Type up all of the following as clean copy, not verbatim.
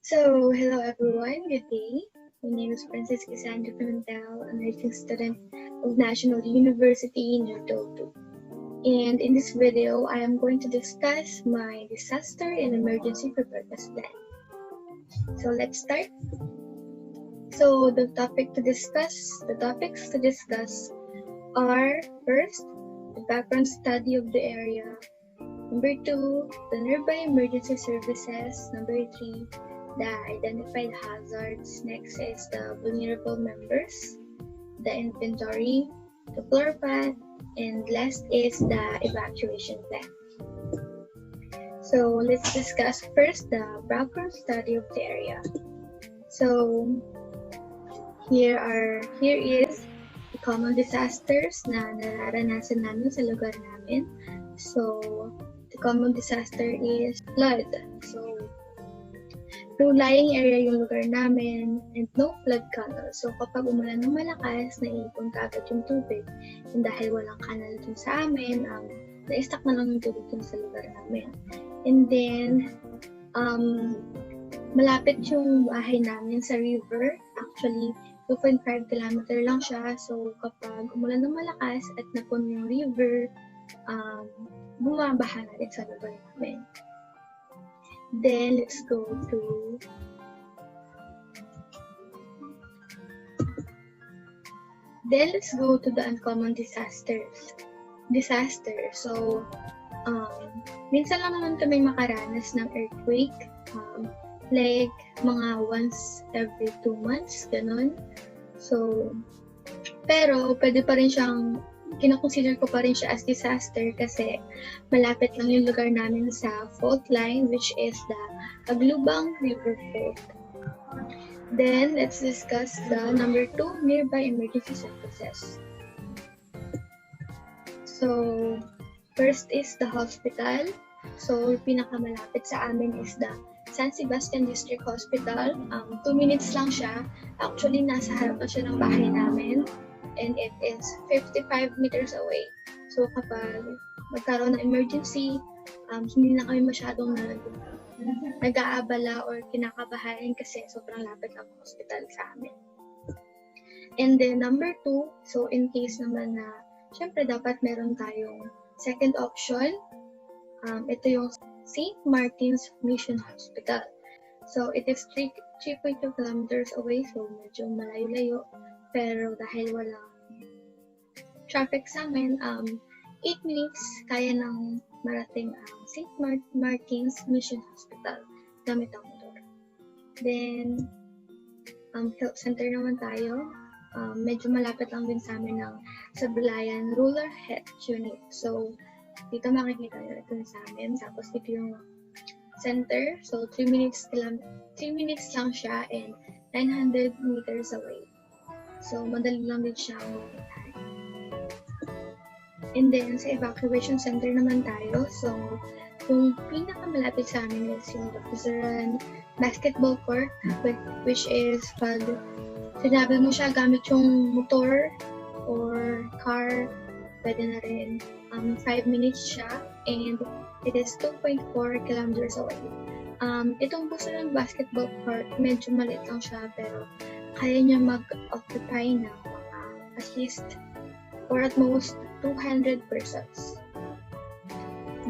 Hello everyone, good day. My name is Princess Cassandra Pimentel, a nursing student of National University in Nordo. And in this video, I am going to discuss my disaster and emergency preparedness plan. So let's start. So the topics to discuss are first, the background study of the area. Number 2, the nearby emergency services. Number 3, the identified hazards. Next is the vulnerable members, the inventory, the floor path, and last is the evacuation plan. So let's discuss first the background study of the area. So here is the common disasters na nararanasan namin sa lugar namin. So the common disaster is flood. So low-lying area yung lugar namin and no flood canal. So kapag umulan ng malakas, naiipon kaagad yung tubig. And dahil walang canal dun sa amin, na-stuck na lang yung tubig dun sa lugar namin. And then, malapit yung bahay namin sa river. Actually, 2.5 kilometer lang siya. So kapag umulan ng malakas at napuno yung river, bumabaha na rin sa lugar namin. Then let's go to the uncommon disaster. So minsan lang naman kami makaranas ng earthquake, like mga once every 2 months, ganun. So pero pwede pa rin siyang kina-consider ko pa rin siya as disaster kasi malapit lang yung lugar namin sa fault line, which is the Aglubang River Fault. Then, let's discuss the number 2, nearby emergency services. So, first is the hospital. So, yung pinakamalapit sa amin is the San Sebastian District Hospital. 2 minutes lang siya. Actually, nasa harapan siya ng bahay namin. And it is 55 meters away. So kapag magkaroon ng emergency, hindi na kami masyadong nag-aabala or kinakabahan kasi sobrang lapit ang hospital sa amin. And then number 2, so in case naman na, syempre dapat meron tayong second option. Ito yung St. Martin's Mission Hospital. So it is 3.2 kilometers away, so medyo malayo-layo. Pero dahil walang traffic sa amin, 8 minutes kaya nang marating ang St. Martin's Mission Hospital gamit ang motor. Then, health center naman tayo. Medyo malapit lang din sa amin ng Sablayan Rural Health Unit. So, dito makikita nyo ito sa amin. Tapos dito yung center. So, 3 minutes lang siya and 900 meters away. So, madali lang din siya mapuntahan. And then, sa evacuation center naman tayo. So, yung pinakamalapit sa amin is yung Luxuran Basketball Court, which is pag sinabi mo siya gamit yung motor or car, pwede na rin. 5 minutes siya and it is 2.4 kilometers away. Itong Luxuran Basketball Court, medyo maliit lang siya pero kaya niya mag-occupy ng at least or at most 200 persons.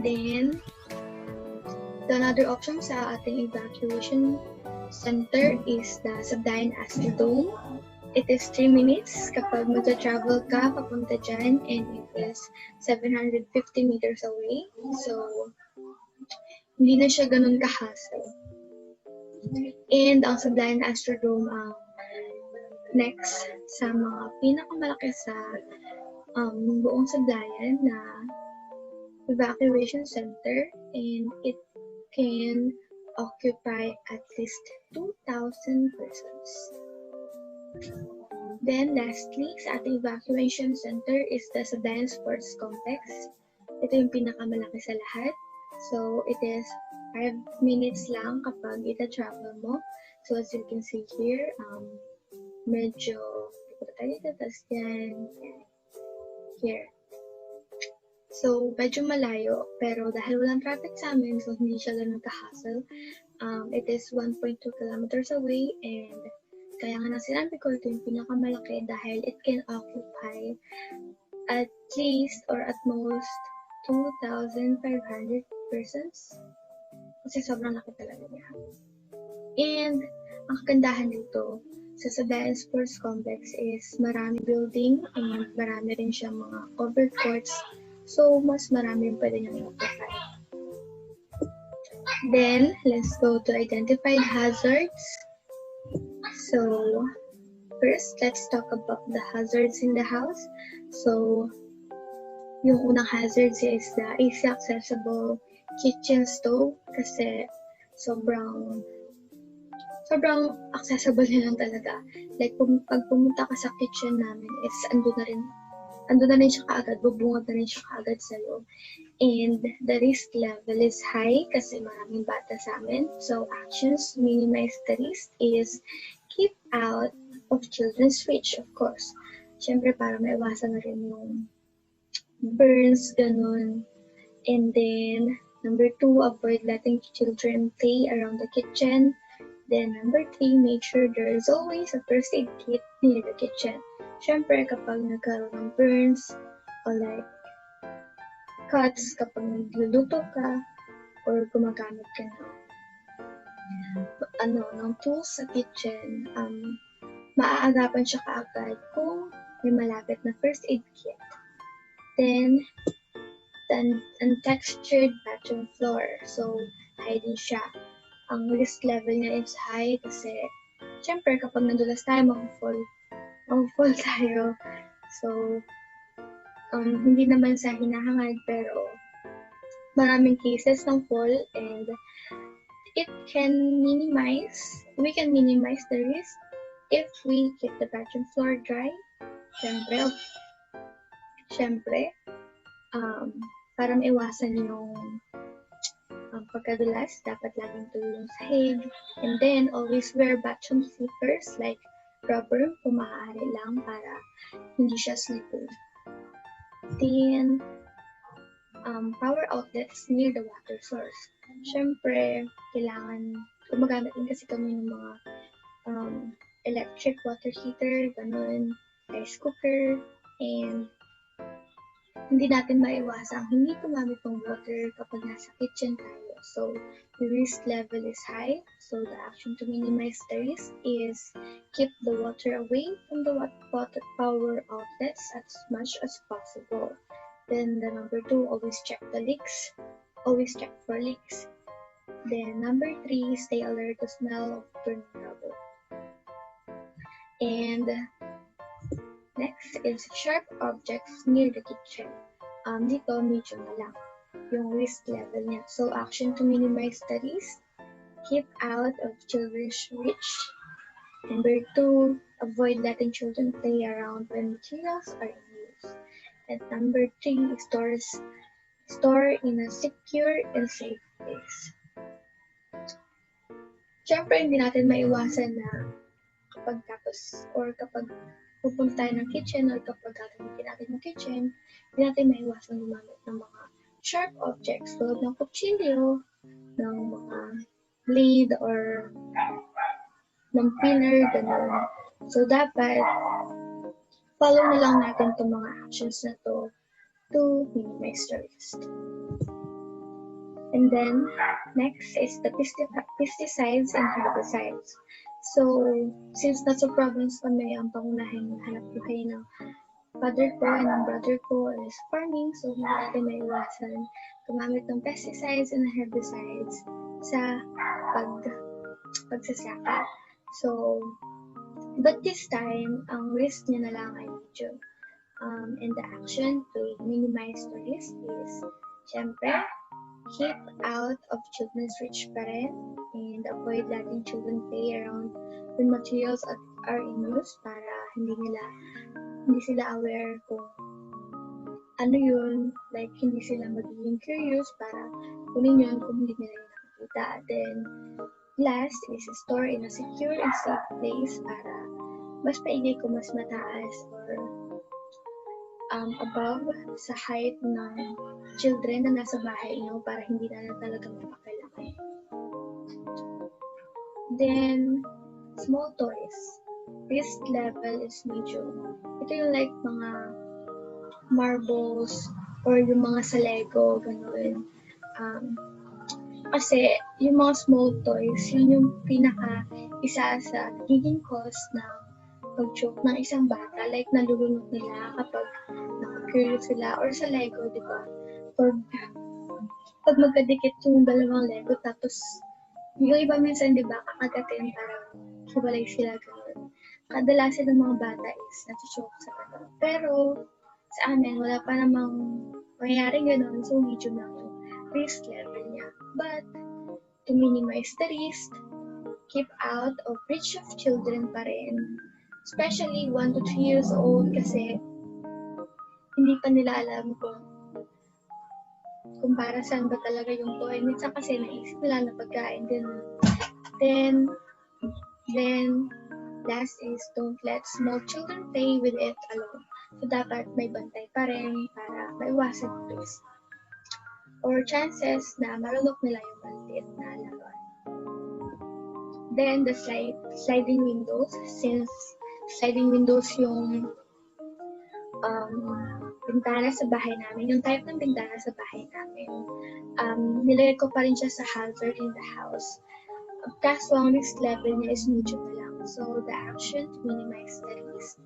Then, another option sa ating evacuation center is the Sablayan Astrodome. It is 3 minutes kapag mag-travel ka papunta dyan and it is 750 meters away. So, hindi na siya ganun ka-hassle. And ang Sablayan Astrodome, next sa mga pinakamalaki sa buong Sablayan na evacuation center, and it can occupy at least 2,000 persons. Then lastly, sa ating evacuation center is the Sablayan Sports Complex. Ito yung pinakamalaki sa lahat. So it is 5 minutes lang kapag ita-travel mo. So as you can see here, medyo tapos yan, here. So, medyo malayo, pero dahil walang traffic sa amin, so hindi siya ganun ka-hassle. It is 1.2 kilometers away, and kaya nga sinabi ko, ito yung pinakamalaki dahil it can occupy at least or at most 2,500 persons. Kasi sobrang laki talaga niya. And ang kagandahan dito sa Sagayan Sports Complex is marami building and marami rin siyang mga covered courts. So, mas marami yung pwede niyang i-occupy. Then, let's go to identified hazards. So, first, let's talk about the hazards in the house. So, yung unang hazard is the easy accessible kitchen stove kasi sobrang accessible niya lang talaga. Like, pag pumunta ka sa kitchen namin is ando na rin siya kaagad, bubungad na rin siya kaagad sa loob. And the risk level is high kasi maraming bata sa amin. So, actions to minimize the risk is keep out of children's reach, of course. Siyempre, para maiwasan na rin yung burns, ganun. And then, number 2, avoid letting children play around the kitchen. Then, number 3, make sure there is always a first aid kit near the kitchen. Siyempre, kapag nagkaroon ng burns or like cuts, kapag nagluluto ka or gumagamit ka ng tools sa kitchen, maaagapan siya kaagad kung may malapit na first aid kit. Then, untextured bathroom floor. So, high din siya. Ang risk level niya is high kasi syempre kapag nadulas tayo, mag-fall tayo. So, hindi naman sa hinahangad pero maraming cases ng fall and we can minimize the risk if we keep the bathroom floor dry. Syempre, para maiwasan yung pagkadulas, dapat laging tuloy yung sahig. And then, always wear bathroom slippers like rubber kung maaari lang para hindi siya slippery. Then, power outlets near the water source. Siyempre, kailangan gumagamit din kasi kami ng mga electric water heater, ganun, rice cooker, and hindi natin maiwasang hindi gumamit ng water kapag nasa kitchen tayo. So, the risk level is high. So, the action to minimize the risk is keep the water away from the water power outlets as much as possible. Then, the number 2, always check the leaks. Always check for leaks. Then, number 3, stay alert to smell of burning rubber. And next is sharp objects near the kitchen. Dito, medyo na lang yung risk level niya. So, action to minimize the risk, keep out of children's reach. Number 2, avoid letting children play around when materials are in use. And number 3, store in a secure and safe place. Siyempre, hindi natin maiwasan na kapag pupunta tayo ng kitchen or kapag gagamitin natin ng kitchen, hindi natin maiwasan gumamit ng mga sharp objects tulad ng kutsilyo, ng mga blade or ng pinner, gano'n. So, dapat follow na lang natin itong mga actions na to minimize the risk. And then, next is the pesticides and herbicides. So, since nasa province kami, ang pangunahing hanap buhay ng father ko and ng brother ko is farming, so hindi natin maiwasan gumamit ng pesticides and herbicides sa pagsasaka. So, but this time, ang risk niya na lang ay medyo. And the action to minimize the risk is, syempre, keep out of children's reach pa rin and avoid letting children play around when materials are in use para hindi sila aware kung ano yun, like hindi sila magiging curious para kunin yun kung hindi nila yung nakikita. Then, last is store in a secure and safe place para mas paigay kung mas mataas or above sa height ng children na nasa bahay niyo para hindi na talaga mapakailangan. Then, small toys. Risk level is medium. Ito yung like mga marbles or yung mga sa Lego, ganun. Kasi yung mga small toys, yun yung isa sa nagiging cause ng pag-choke ng isang bata. Like, nalulunod nila kapag nakakurious sila. Or sa Lego, di ba? Pag magkadikit yung dalawang Lego, tapos yung iba minsan, di ba, kakagatin parang hiwalay sila gano'n. Kadalasan ng mga bata is nati-choke sa gano'n. Pero sa amin, wala pa namang mangyayaring gano'n, so medium lang yung risk level niya. But to minimize the risk, keep out of reach of children pa rin. Especially 1 to 3 years old kasi hindi pa nila alam kung para saan ba talaga yung toy. Minsan kasi naisip nila na pagkain din. Then, last is don't let small children play with it alone. So, dapat may bantay pa rin para maiwasan yung risk. Or chances na marunok nila yung maliit na laruan. Then, the sliding windows. Since sliding windows yung bintana sa bahay namin, yung type ng bintana sa bahay namin, nilagay ko pa rin siya sa hazard in the house. Kaso ang risk level niya is medium na lang. So, the action to minimize the risk.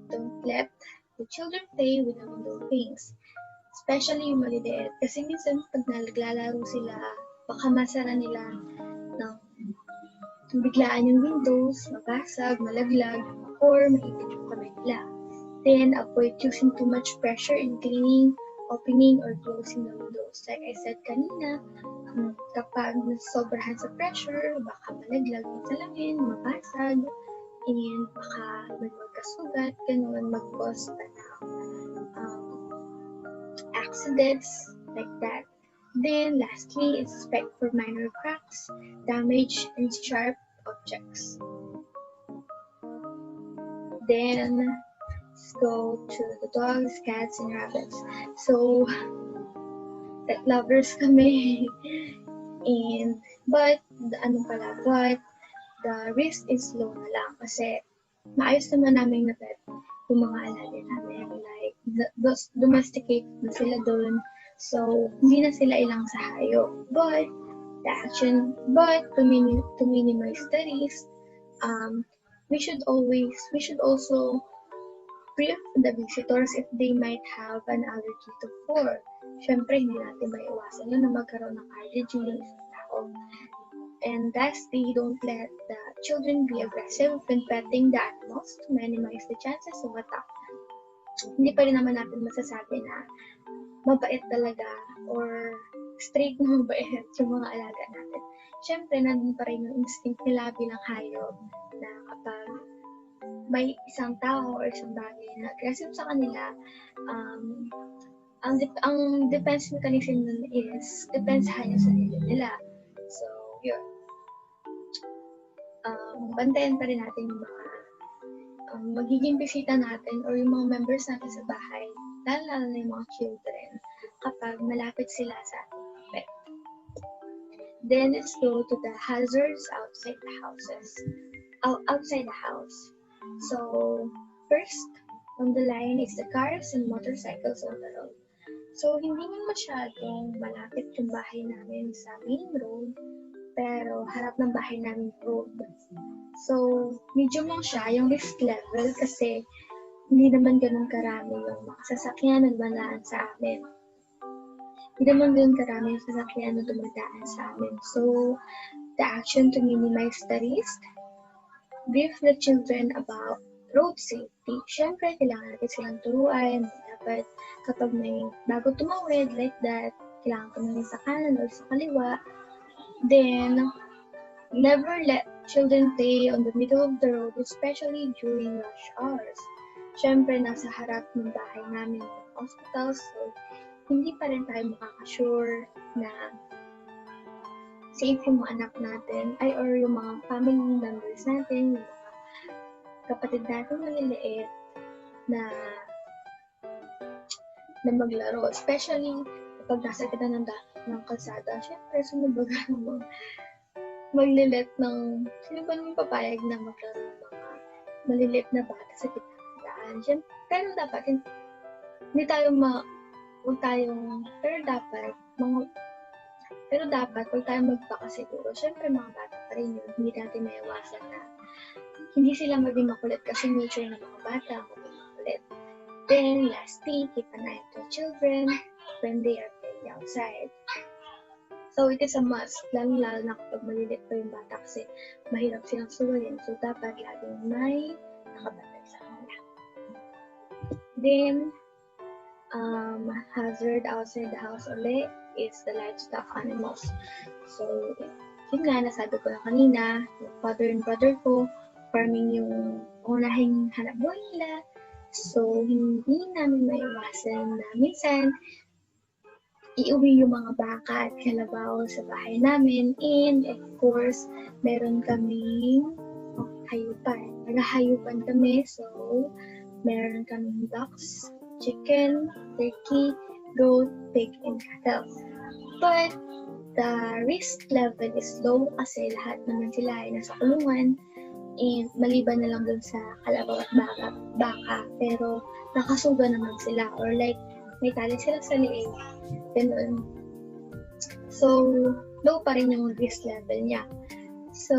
Don't let the children play with the window things. Especially yung maliliit. Kasi minsan, pag naglalaro sila, baka masara nila ng biglaan yung windows, mabasag, malaglag, or maipit yung kamay nila. Then, avoid using too much pressure in cleaning, opening, or closing the windows. Like I said kanina, kapag nasobrahan sa pressure, baka malaglag yung salamin, mabasag, and baka may magkasugat, ganun, mag-cause pa na accidents like that. Then, lastly, inspect for minor cracks, damage, and sharp objects. Then, let's go to the dogs, cats, and rabbits. So, pet lovers kami. But the risk is low na lang kasi maayos naman namin na pet yung mga alaga namin. Like, domesticate na sila doon. So, hindi na sila ilang sa hayop. But to minimize the risk, we should also brief the visitors if they might have an allergy to fur. Siyempre, hindi natin maiwasan yun na magkaroon ng allergy ng isang tao. And lastly, don't let the children be aggressive when petting the animals to minimize the chances of attack. Hindi pa rin naman natin masasabi na mabait talaga or straight na mabait yung mga alaga natin. Siyempre, nandun pa rin yung instinct nila bilang hayop na kapag may isang tao or isang bagay na aggressive sa kanila, ang defense mechanism nun is depensahan yung sarili nila. So, yun. Bantayan pa rin natin yung mga magiging bisita natin or yung mga members natin sa bahay, lalo na yung mga children, kapag malapit sila sa ating pet. Then, let's go to the hazards outside the house. So, first on the line is the cars and motorcycles on the road. So, hindi man masyadong malapit yung bahay namin sa main road, pero harap ng bahay namin road. So, medium lang siya yung risk level kasi hindi naman ganun karami yung mga sasakyan na dumadaan sa amin. Hindi naman ganun karami yung sasakyan na dumadaan sa amin. So, the action to minimize the risk, brief the children about road safety. Siyempre, kailangan natin silang turuan. Dapat kapag may bago tumawid like that, kailangan tumawid sa kanan or sa kaliwa. Then, never let children play on the middle of the road, especially during rush hours. Siyempre, nasa harap ng bahay namin yung hospital, so hindi pa rin tayo makakasure na safe yung mga anak natin, or yung mga family members natin, yung mga kapatid natin maliliit na na maglaro. Especially kapag nasa kita ng kalsada, syempre sumubog naman maglilit ng, sino ba naman papayag na maglaro ng mga malilit na bata sa kita ng daan. Syempre, pero dapat, hindi tayo huwag tayo magpakasiguro. Syempre, mga bata pa rin yun, hindi natin maiwasan na hindi sila maging makulit kasi nature ng mga bata maging makulit. Then, lastly, keep an eye to children when they are playing outside. So, it is a must, lalo na kapag malilit pa yung bata kasi mahirap silang suwayin. So, dapat laging may nakabantay sa kanila. Then, hazard outside the house ulit is the livestock animals. So, yun nga, nasabi ko na kanina, yung father and brother ko, farming yung unahing hanap buhay nila. So, hindi namin maiwasan na minsan, iuwi yung mga baka at kalabaw sa bahay namin. And, of course, meron kaming hayupan. Naghahayupan kami. So, meron kaming ducks, chicken, turkey, goat, pig, and cattle. But, the risk level is low kasi lahat naman sila ay nasa kulungan. And, maliban na lang dun sa kalabaw at baka. Pero, nakasuga naman sila. Or like, may tali sila sa liig. Ganun. So, low pa rin yung risk level niya. So,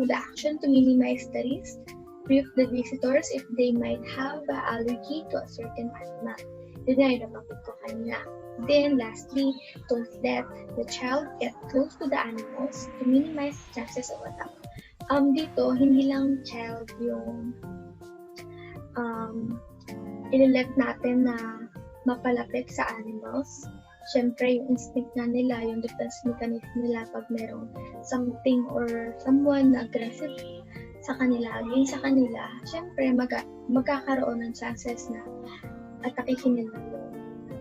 the action to minimize the risk, brief the visitors if they might have an allergy to a certain animal. Yun nga yung nabanggit ko kanina. Then, lastly, don't let the child get close to the animals to minimize the chances of attack. Dito, hindi lang child yung ililet natin na mapalapit sa animals. Siyempre, yung instinct na nila, yung defense mechanism nila pag merong something or someone na aggressive sa kanila, against sa kanila, siyempre, magkakaroon ng chances na atakihin nila yung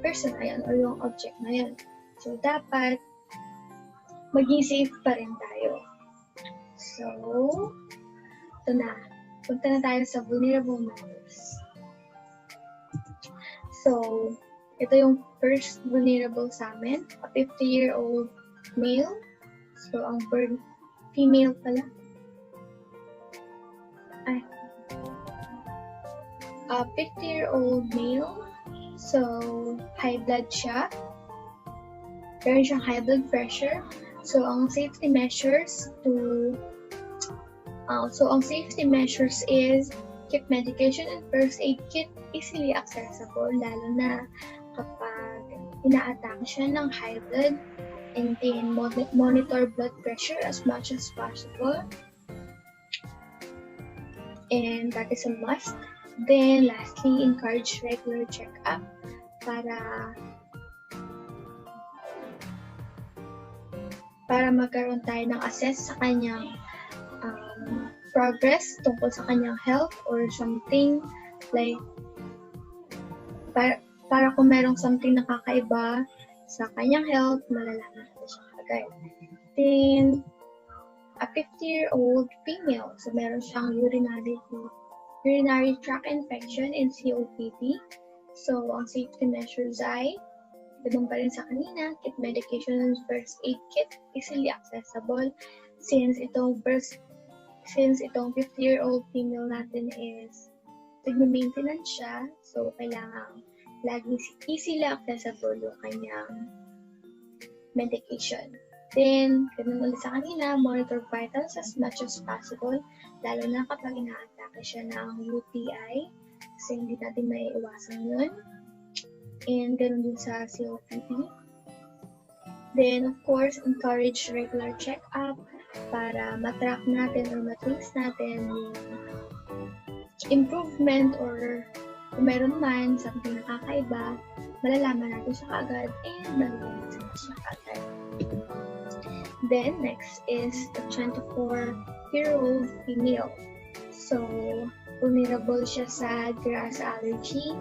person na yan or yung object na yan. So, dapat maging safe pa rin tayo. So, ito na. Punta na tayo sa vulnerable matters. So, ito yung first vulnerable sa amin, a 50-year-old male. So, ang bird, female pala. A 50-year-old male. So, high blood siya. Meron siyang high blood pressure. So, ang safety measures is keep medication and first aid kit easily accessible, lalo na kapag ina-attack siya ng high blood. And then monitor blood pressure as much as possible. And that is a must. Then lastly, encourage regular check-up para magkaroon tayo ng assess sa kanyang progress tungkol sa kanyang health or something like para kung merong something nakakaiba sa kanyang health, malalaman natin siya agad. Then, a 50-year-old female, so meron siyang urinary tract infection and COPD. So, ang safety measures ay ganun pa rin sa kanina, keep medication and first aid kit easily accessible since itong 50-year-old female natin is nagme-maintenance siya, so kailangan laging easily accessible yung kanyang medication. Then, ganun ulit sa kanina, monitor vitals as much as possible, lalo na kapag ina-atake siya ng UTI, kasi hindi natin may iwasan yun. And ganun din sa COPD. Then, of course, encourage regular check-up para matrack natin or matrace natin yung improvement or kung meron man something nakakaiba, malalaman natin siya kaagad and malalaman siya kaagad. Then, next is the 24-year-old female. So, vulnerable siya sa grass allergy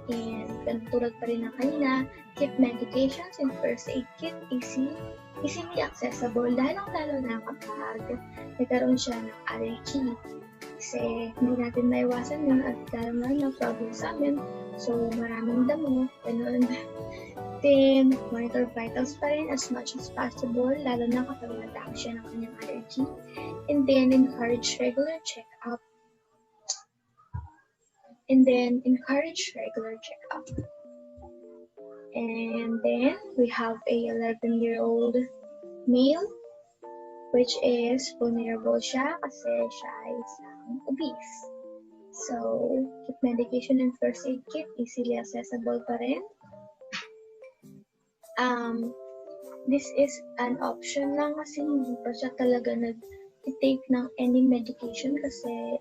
and tulad pa rin ng kanina, keep medications and first aid kit easily accessible, lalo na kapag nagkaroon siya ng allergy. Kasi hindi natin maiwasan yun at lalo na problem sa amin. So, maraming damo, ganun. Then, monitor vitals pa rin as much as possible, lalo na kapag mataas siya ng kanyang allergy. And then, encourage regular checkup. And then, And then, we have a 11-year-old male, which is vulnerable siya kasi siya ay isang obese. So, keep medication and first aid kit easily accessible pa rin. This is an option lang kasi hindi pa siya talaga nag-take ng any medication kasi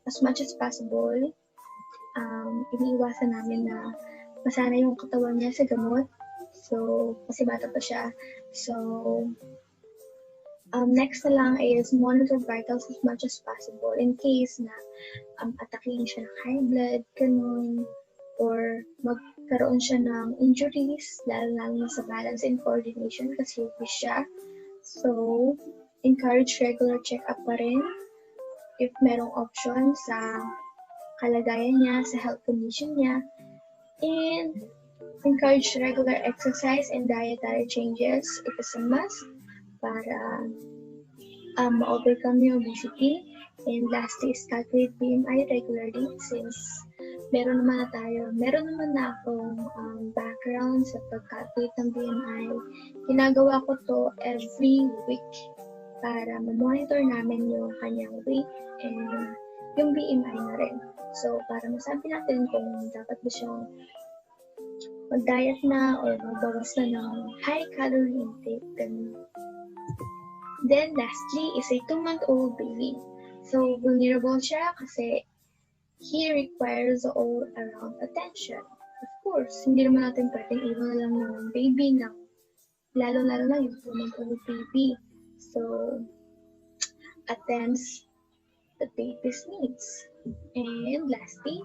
as much as possible, iniiwasan namin na masana yung katawan niya sa gamot. So, kasi bata pa siya. So, next na lang is monitor vitals as much as possible in case na atakihin siya ng high blood, ganun, or magkaroon siya ng injuries, lalo na sa balance and coordination kasi obese siya. So, encourage regular check-up pa rin if merong option sa kalagayan niya, sa health condition niya, and encourage regular exercise and dietary changes. It is a must para ma-overcome yung obesity. And lastly is calculate BMI regularly since meron naman na akong background sa pag-calculate ng BMI. Ginagawa ko to every week para ma-monitor namin yung kanyang weight and yung BMI na rin. So, para masabi natin kung dapat ba siyang mag-diet na or magbawas na ng high-calorie intake. Then, lastly is a 2-month-old baby. So, vulnerable siya kasi he requires all-around attention. Of course, hindi naman natin pwedeng iwan lang ng baby na lalo-lalo na yung 2-month-old baby. So, attends the baby's needs. And lastly,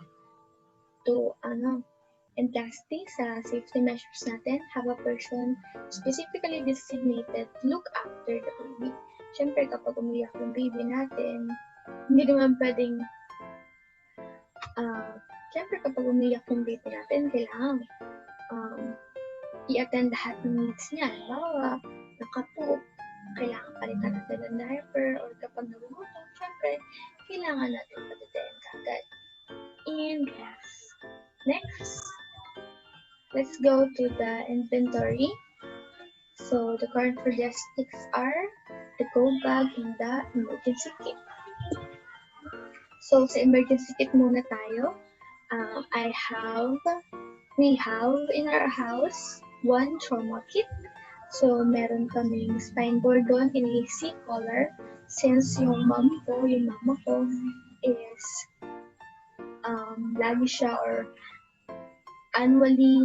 sa safety measures natin, have a person specifically designated to look after the baby. Siyempre, kapag umiyak yung baby natin, hindi naman pwedeng kailangan i-attend lahat ng needs niya. Halimbawa, nakapoop, kailangan palitan natin ng diaper, or kapag nagugutom, siyempre, kailangan natin patitayin kagad. And yes, next, let's go to the inventory. So, the current logistics are the go bag and the emergency kit. So, sa emergency kit muna tayo. We have in our house 1 trauma kit. So, meron kaming spine board doon in a C-collar since yung mama ko is lagi siya or annually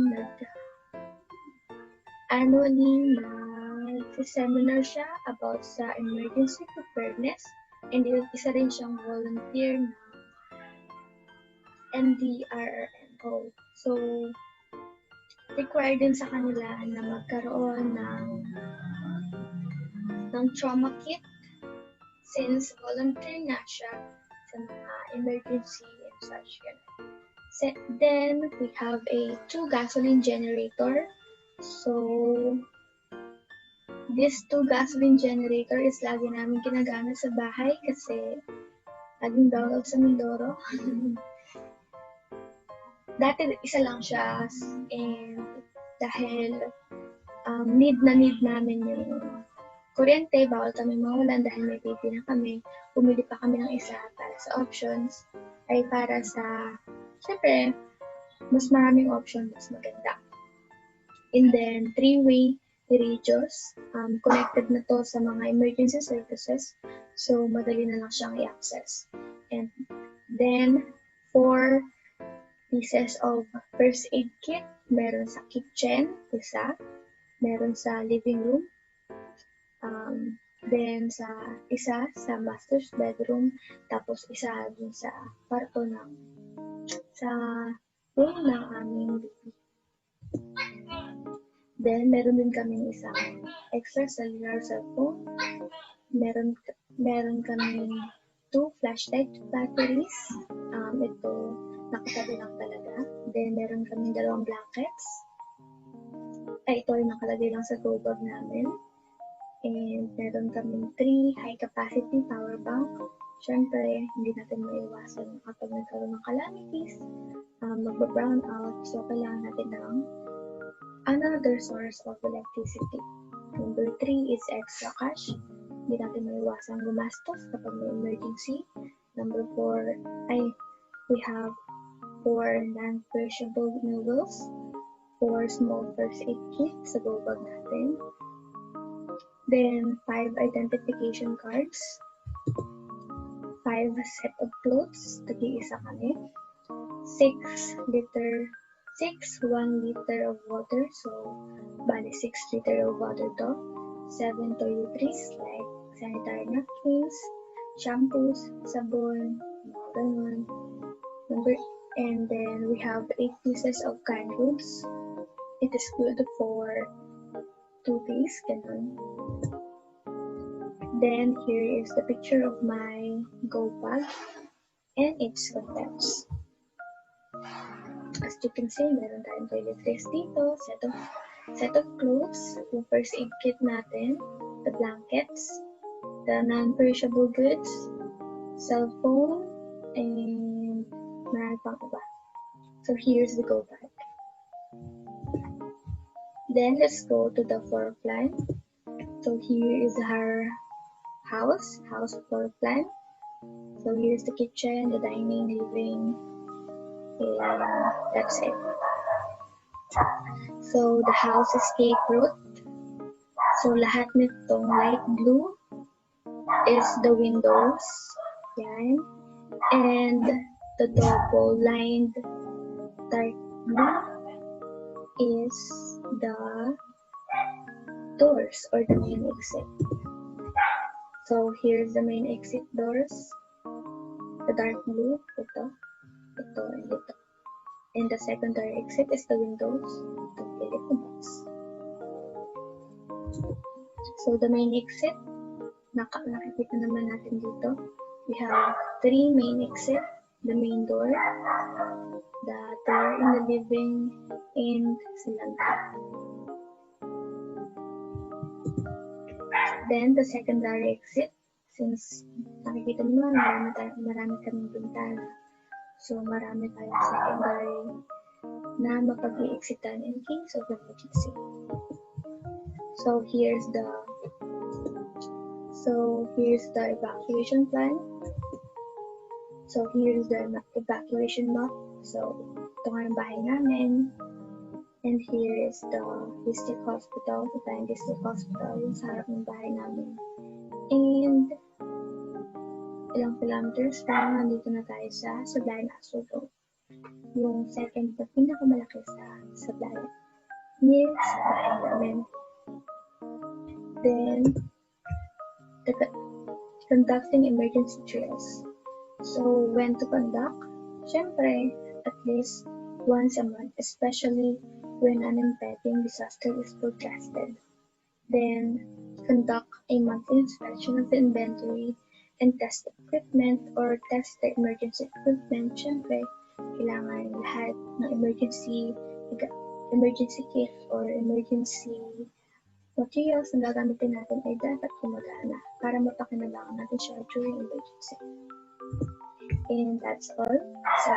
nag-seminar siya about sa emergency preparedness, and isa rin siyang volunteer ng NDRRMO. So, required din sa kanila na magkaroon ng trauma kit since volunteer na siya sa mga emergency and such. Then, we have a 2 gasoline generator. So, this 2 gasoline generator is lagi namin ginagamit sa bahay kasi laging bawal sa Mindoro. Dati isa lang siya, and dahil need namin yung kuryente, bawal kami mawalan dahil may baby na kami, bumili pa kami ng isa para sa options, ay para sa, syempre, mas maraming option, mas maganda. And then, 3-way radios, connected na to sa mga emergency services, so madali na lang siyang i-access. And then, 4 pieces of first aid kit, meron sa kitchen, isa, meron sa living room, then isa sa master's bedroom, tapos isa dun sa kwarto sa room ng aming baby. Then, meron din kaming isang extra cellular cellphone, meron kaming 2 flashlight batteries, ito nakatabi lang talaga. then, meron kami 2 blankets. Ito ay nakalagay lang sa go bag namin. And meron kami 3 high-capacity power bank. Siyempre, hindi natin maiwasan kapag nagkaroon ng calamities, magba-brown out. So, kailangan natin ng another source of electricity. Number 3 is extra cash. Hindi natin maiwasan gumastos kapag may emergency. Number 4, we have 4 non-perishable noodles, 4 small first aid kits sa go bag natin. Then, 5 identification cards, 5 set of clothes, tagi-isa kami, 1 liter of water, so bali 6 liter of water to, 7 toiletries like sanitary napkins, shampoos, sabon, mga ganun. And then we have 8 pieces of canned goods. It is good for 2 days, ganun. Then here is the picture of my go bag and its contents. As you can see, meron tayong toiletries dito, set of clothes, yung first aid kit natin, the blankets, the non-perishable goods, cell phone, and marami pang iba. So here's the go bag. Then let's go to the floor plan. So here is our house floor plan. So here's the kitchen, the dining, living, and that's it. So the house is cake route. So lahat nitong light blue is the windows. Yan. And the double lined dark blue is the doors or the main exit. So here's the main exit doors. The dark blue, ito, and ito. And the secondary exit is the windows. Ito, box. So the main exit, nakikita naman natin dito. We have 3 main exit, the main door, the door in the living, and salanta. Then the secondary exit, since nakikita nyo marami kaming bintana. So marami tayong secondary na mapag-i-exitan in case of emergency. So here's the evacuation plan. So here's the evacuation map. So ito nga yung bahay namin. And here is the district hospital, the Bayan District Hospital, yung sa harap ng bahay namin. And ilang kilometers pa, nandito na tayo sa Sablayan Hospital. Yung second na pinakamalaki sa Sablayan. Near sa bahay namin. Then, conducting emergency drills. So, when to conduct? Syempre, at least once a month, especially when an impending disaster is forecasted. Then, conduct a monthly inspection of the inventory and test equipment or test the emergency equipment. Siyempre, kailangan lahat ng emergency kit or emergency materials na gagamitin natin ay dapat gumagana para mapakinabangan natin siya during emergency. And that's all. So,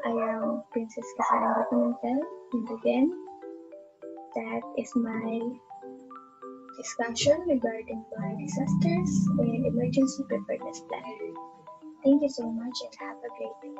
I am Princess Cassandra Pimentel, and again, that is my discussion regarding my disasters and emergency preparedness plan. Thank you so much and have a great day.